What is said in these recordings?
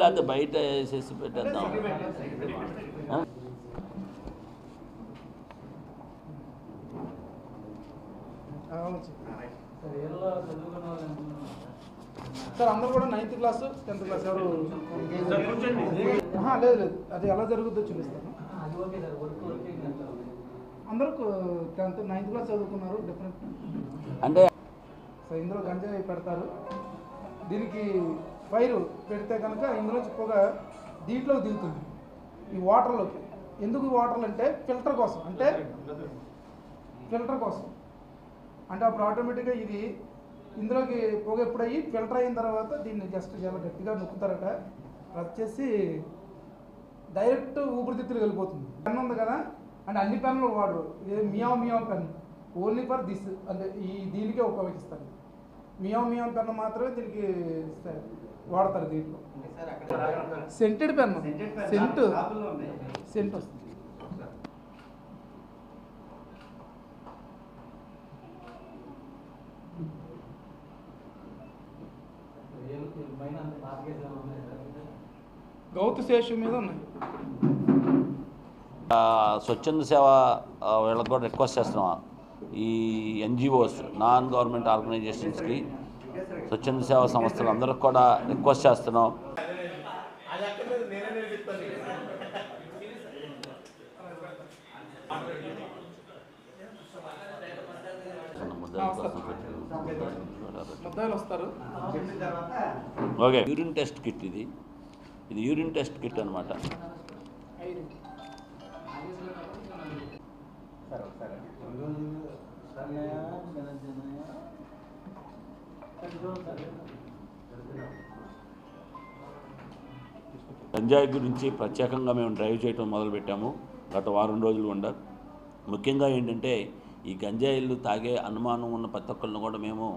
లేకపోతే బయట వేసేసి పెట్టేద్దాం. సార్ అందరూ కూడా 9th క్లాస్ 10th క్లాస్ ఎవరు లేదు లేదు అది ఎలా జరుగుతుందో చూపిస్తాను. అందరూ 10th 9th క్లాస్ చదువుకున్నారు డిఫరెంట్ అంటే సో ఇందులో గంజాయి పెడతారు. దీనికి ఫైర్ పెడితే కనుక ఇందులో పొగ దీంట్లోకి దిగుతుంది ఈ వాటర్లోకి. ఎందుకు వాటర్లు అంటే ఫిల్టర్ కోసం, అంటే ఫిల్టర్ కోసం అంటే అప్పుడు ఆటోమేటిక్గా ఇది ఇందులోకి పొగ ఎప్పుడయ్యి ఫిల్టర్ అయిన తర్వాత దీన్ని జస్ట్ చాలా గట్టిగా నొక్కుతారట. వచ్చేసి డైరెక్ట్ ఊపిరితిత్తులు వెళ్ళిపోతుంది. పెన్ ఉంది కదా అంటే అన్ని పెన్నులు వాడు meow meow pen only for this అంటే దీనికే ఉపయోగిస్తారు. మియావ్ మియావ్ పెన్ మాత్రమే దీనికి వాడతారు. దీంట్లో సెంటెడ్ పెన్ సెంట్ వస్తుంది. గౌతు శేషు మీద ఉన్నాయి. స్వచ్ఛంద సేవ వీళ్ళకి కూడా రిక్వెస్ట్ చేస్తున్నాం. ఈ ఎన్జిఓస్ నాన్ గవర్నమెంట్ ఆర్గనైజేషన్స్కి స్వచ్ఛంద సేవా సంస్థలు అందరికి కూడా రిక్వెస్ట్ చేస్తున్నాం. ఓకే, యూరిన్ టెస్ట్ కిట్ ఇది యూరిన్ టెస్ట్ కిట్ అనమాట. గంజాయి గురించి ప్రత్యేకంగా మేము డ్రైవ్ చేయడం మొదలుపెట్టాము గత వారం రోజులు ఉండ. ముఖ్యంగా ఏంటంటే ఈ గంజాయిలు తాగే అనుమానం ఉన్న ప్రతి ఒక్కరిని కూడా మేము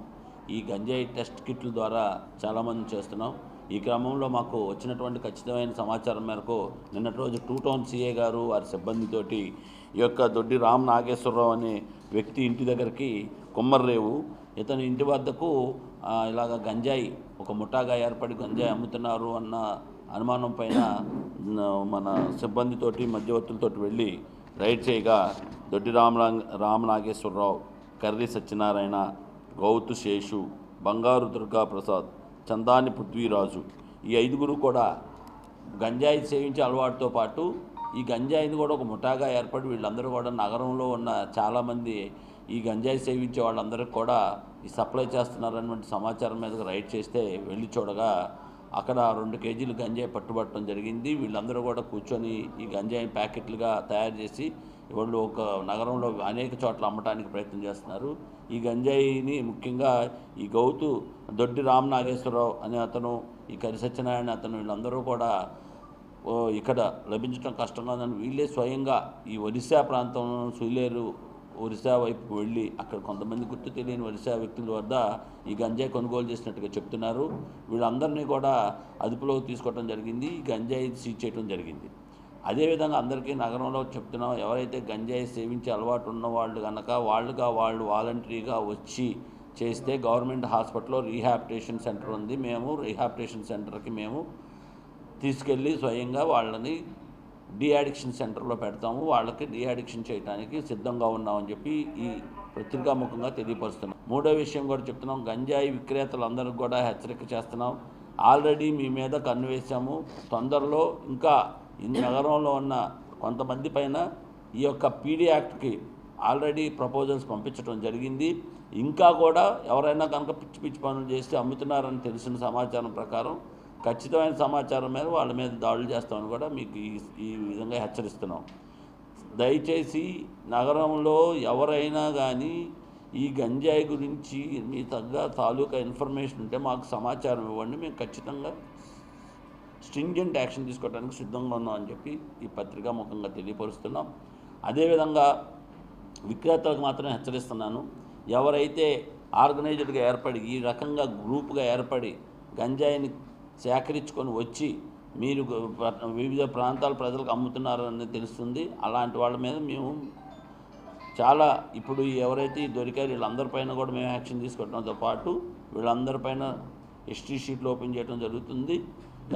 ఈ గంజాయి టెస్ట్ కిట్ల ద్వారా చాలామంది చేస్తున్నాం. ఈ క్రమంలో మాకు వచ్చినటువంటి ఖచ్చితమైన సమాచారం మేరకు నిన్నటి రోజు 2 టౌన్ సిఏ గారు వారి సిబ్బందితోటి ఈ యొక్క దొడ్డి రామ్ నాగేశ్వరరావు అనే వ్యక్తి ఇంటి దగ్గరికి కుమ్మర్రేవు ఇతని ఇంటి వద్దకు ఇలాగ గంజాయి ఒక ముఠాగా ఏర్పడి గంజాయి అమ్ముతున్నారు అన్న అనుమానం పైన మన సిబ్బందితోటి మధ్యవర్తులతోటి వెళ్ళి రైడ్ చేయగా దొడ్డి రామ్ నాగేశ్వరరావు, కర్రి సత్యనారాయణ, గౌతు శేషు, బంగారు దుర్గా ప్రసాద్, చందాని పృథ్వీరాజు ఈ 5గురు కూడా గంజాయి సేవించే అలవాటుతో పాటు ఈ గంజాయిని కూడా ఒక ముఠాగా ఏర్పడి వీళ్ళందరూ కూడా నగరంలో ఉన్న చాలామంది ఈ గంజాయి సేవించే వాళ్ళందరికీ కూడా ఈ సప్లై చేస్తున్నారన్నటువంటి సమాచారం మీదకి రైడ్ చేస్తే వెళ్ళి చూడగా అక్కడ 2 కేజీలు గంజాయి పట్టుబట్టడం జరిగింది. వీళ్ళందరూ కూడా కూర్చొని ఈ గంజాయి ప్యాకెట్లుగా తయారు చేసి వాళ్ళు ఒక నగరంలో అనేక చోట్ల అమ్మటానికి ప్రయత్నం చేస్తున్నారు. ఈ గంజాయిని ముఖ్యంగా ఈ గౌతు దొడ్డి రామ్ నాగేశ్వరరావు అనే అతను, ఈ కరి సత్యనారాయణ అతను వీళ్ళందరూ కూడా ఇక్కడ లభించడం కష్టంగా ఉందని వీళ్ళే స్వయంగా ఈ ఒరిస్సా ప్రాంతం సులేరు ఒరిస్సా వైపుకు వెళ్ళి అక్కడ కొంతమంది గుర్తు తెలియని ఒరిస్సా వ్యక్తుల వద్ద ఈ గంజాయి కొనుగోలు చేసినట్టుగా చెప్తున్నారు. వీళ్ళందరినీ కూడా అదుపులోకి తీసుకోవడం జరిగింది. ఈ గంజాయి సీజ్ చేయడం జరిగింది. అదేవిధంగా అందరికీ నగరంలో చెప్తున్నాం, ఎవరైతే గంజాయి సేవించే అలవాటు ఉన్న వాళ్ళు కనుక వాళ్ళు వాలంటరీగా వచ్చి చేస్తే గవర్నమెంట్ హాస్పిటల్లో రీహాబిటేషన్ సెంటర్ ఉంది. మేము రీహాబిటేషన్ సెంటర్కి మేము తీసుకెళ్ళి స్వయంగా వాళ్ళని డీఅడిక్షన్ సెంటర్లో పెడతాము. వాళ్ళకి డీఅడిక్షన్ చేయడానికి సిద్ధంగా ఉన్నామని చెప్పి ఈ పత్రికాముఖంగా తెలియపరుస్తున్నాం. మూడో విషయం కూడా చెప్తున్నాం, గంజాయి విక్రేతలందరికీ కూడా హెచ్చరిక చేస్తున్నాం. ఆల్రెడీ మీ మీద కన్ను వేసాము. తొందరలో ఇంకా ఈ నగరంలో ఉన్న కొంతమంది పైన ఈ యొక్క పీడీ యాక్ట్కి ఆల్రెడీ ప్రపోజల్స్ పంపించడం జరిగింది. ఇంకా కూడా ఎవరైనా కనుక పిచ్చి పిచ్చి పనులు చేసి అమ్ముతున్నారని తెలిసిన సమాచారం ప్రకారం ఖచ్చితమైన సమాచారం మీద వాళ్ళ మీద దాడులు చేస్తామని కూడా మీకు ఈ విధంగా హెచ్చరిస్తున్నాం. దయచేసి నగరంలో ఎవరైనా కానీ ఈ గంజాయి గురించి మీ తాలూకా ఇన్ఫర్మేషన్ ఉంటే మాకు సమాచారం ఇవ్వండి. మేము ఖచ్చితంగా స్ట్రింజెంట్ యాక్షన్ తీసుకోవడానికి సిద్ధంగా ఉన్నామని చెప్పి ఈ పత్రికా ముఖంగా తెలియపరుస్తున్నాం. అదేవిధంగా విక్రేతలకు మాత్రం హెచ్చరిస్తున్నాను, ఎవరైతే ఆర్గనైజ్డ్గా ఏర్పడి ఈ రకంగా గ్రూప్గా ఏర్పడి గంజాయిని సేకరించుకొని వచ్చి మీరు వివిధ ప్రాంతాల ప్రజలకు అమ్ముతున్నారని తెలుస్తుంది. అలాంటి వాళ్ళ మీద మేము చాలా ఇప్పుడు ఎవరైతే దొరికారు వీళ్ళందరిపైన కూడా మేము యాక్షన్ తీసుకోవడంతో పాటు వీళ్ళందరిపైన హిస్టరీ షీట్లు ఓపెన్ చేయడం జరుగుతుంది.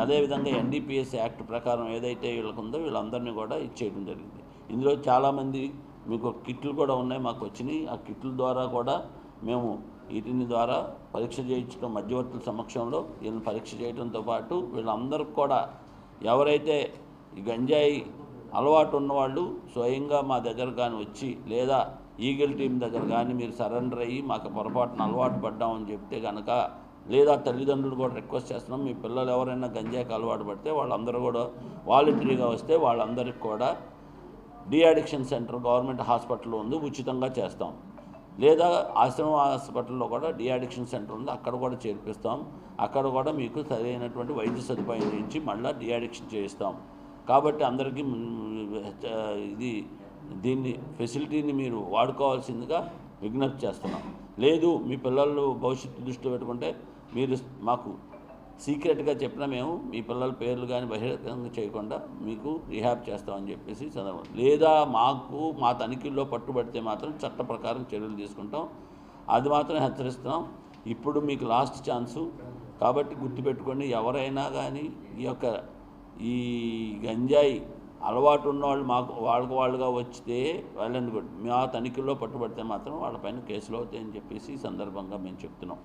అదేవిధంగా ఎన్డీపీఎస్ యాక్ట్ ప్రకారం ఏదైతే వీళ్ళకుందో వీళ్ళందరినీ కూడా ఇచ్చేయడం జరిగింది. ఇందులో చాలామంది మీకు కిట్లు కూడా ఉన్నాయి, మాకు వచ్చినాయి. ఆ కిట్ల ద్వారా కూడా మేము వీటిని ద్వారా పరీక్ష చేయించడం, మధ్యవర్తుల సమక్షంలో వీళ్ళని పరీక్ష చేయడంతో పాటు వీళ్ళందరికీ కూడా ఎవరైతే ఈ గంజాయి అలవాటు ఉన్నవాళ్ళు స్వయంగా మా దగ్గర కానీ వచ్చి, లేదా ఈగిల్ టీం దగ్గర కానీ మీరు సరెండర్ అయ్యి మాకు పొరపాటున అలవాటు పడ్డామని చెప్తే కనుక, లేదా తల్లిదండ్రులు కూడా రిక్వెస్ట్ చేస్తున్నాం, మీ పిల్లలు ఎవరైనా గంజాయికి అలవాటు పడితే వాళ్ళందరూ కూడా వాలంటరీగా వస్తే వాళ్ళందరికీ కూడా డీఅడిక్షన్ సెంటర్ గవర్నమెంట్ హాస్పిటల్లో ఉంది, ఉచితంగా చేస్తాం. లేదా ఆశ్రమ హాస్పిటల్లో కూడా డీఅడిక్షన్ సెంటర్ ఉంది, అక్కడ కూడా చేర్పిస్తాం. అక్కడ కూడా మీకు సరైనటువంటి వైద్య సదుపాయం చేయించి మళ్ళీ డీఅడిక్షన్ చేయిస్తాం. కాబట్టి అందరికీ దీన్ని ఫెసిలిటీని మీరు వాడుకోవాల్సిందిగా విజ్ఞప్తి చేస్తున్నాం. లేదు మీ పిల్లలు భవిష్యత్తు దృష్టిలో పెట్టుకుంటే మీరు మాకు సీక్రెట్గా చెప్పినా మేము మీ పిల్లల పేర్లు కానీ బహిరంగంగా చేయకుండా మీకు రిహాబ్ చేస్తామని చెప్పేసి సందర్భం. లేదా మా తనిఖీల్లో పట్టుబడితే మాత్రం చట్ట ప్రకారం చర్యలు తీసుకుంటాం, అది మాత్రం హెచ్చరిస్తున్నాం. ఇప్పుడు మీకు లాస్ట్ ఛాన్సు కాబట్టి గుర్తుపెట్టుకోండి. ఎవరైనా కానీ ఈ గంజాయి అలవాటు ఉన్నవాళ్ళు వాళ్ళుగా వచ్చితే వాళ్ళని మా తనిఖీల్లో పట్టుబడితే మాత్రం వాళ్ళపైన కేసులు అవుతాయని చెప్పేసి ఈ సందర్భంగా మేము చెప్తున్నాం.